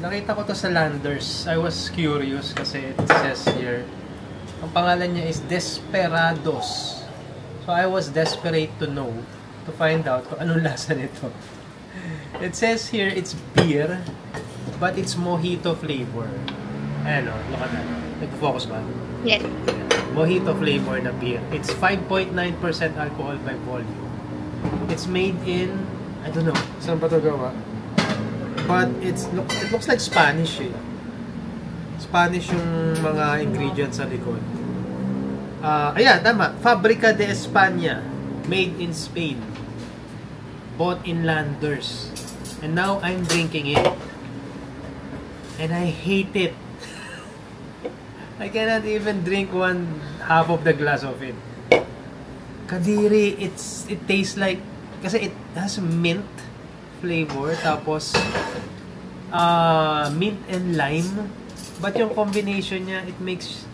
Nakita ko to sa Landers. I was curious kasi it says here, ang pangalan niya is Desperados. So I was desperate to know, to find out kung anong lasa nito. It says here it's beer, but it's mojito flavor. Ayan o, look at that. Nag-focus ba? Yes. Mojito flavor na beer. It's 5.9% alcohol by volume. It's made in, I don't know, saan pa ito gawa? But it looks like Spanish eh. Spanish yung mga ingredients sa likod. Ayan, tama. Fabrica de España. Made in Spain. Bought in Landers. And now I'm drinking it. And I hate it. I cannot even drink half of the glass of it. Kadiri, it tastes like, kasi it has mint flavor, tapos mint and lime. But yung combination niya,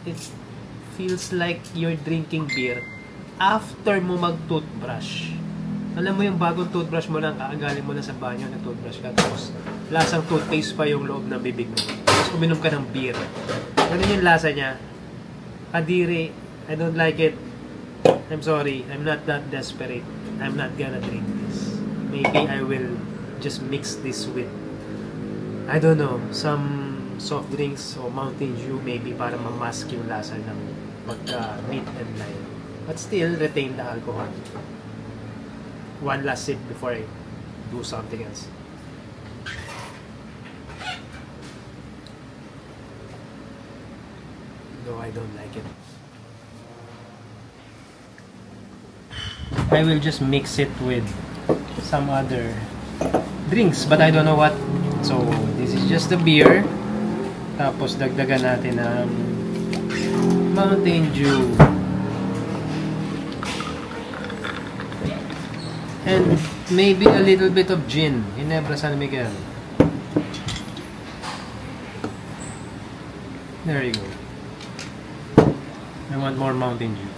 it feels like you're drinking beer after mo mag-toothbrush. Alam mo yung bagong toothbrush mo lang, galing mo na sa banyo, nag-toothbrush ka, tapos lasang toothpaste pa yung loob ng bibig mo. Tapos uminom ka ng beer. Ganun yung lasa niya. Kadiri, I don't like it. I'm sorry, I'm not that desperate. I'm not gonna drink this. Maybe I will just mix this with, I don't know, some soft drinks or Mountain Dew maybe para mamask yung lasa ng mint and lime. But still retain the alcohol. One last sip before I do something else. No, I don't like it. I will just mix it with some other drinks, but I don't know what. So, this is just the beer. Tapos, dagdagan natin ng Mountain Dew. And maybe a little bit of gin. Ginebra San Miguel. There you go. I want more Mountain Dew.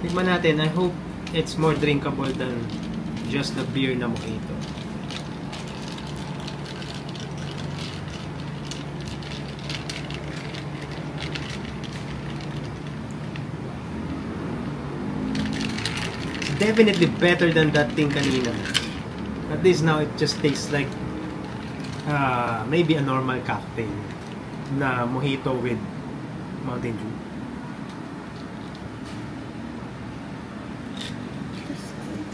Tikman natin. I hope it's more drinkable than just the beer na mojito. It's definitely better than that thing kanina. At least now it just tastes like maybe a normal cocktail na mojito with Mountain Dew.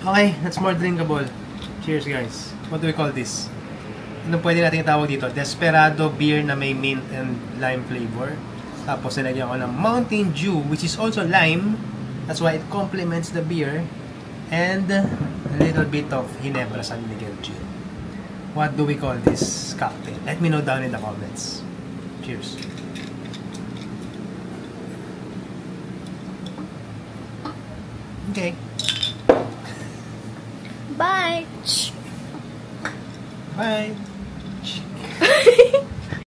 Okay, that's more drinkable. Cheers, guys. What do we call this? Anong pwede natin itawag dito? Desperado beer na may mint and lime flavor. Tapos nilagyan ko ng Mountain Dew, which is also lime. That's why it complements the beer. And a little bit of Ginebra San Miguel gin. What do we call this cocktail? Let me know down in the comments. Cheers. Okay. Bye. Bye.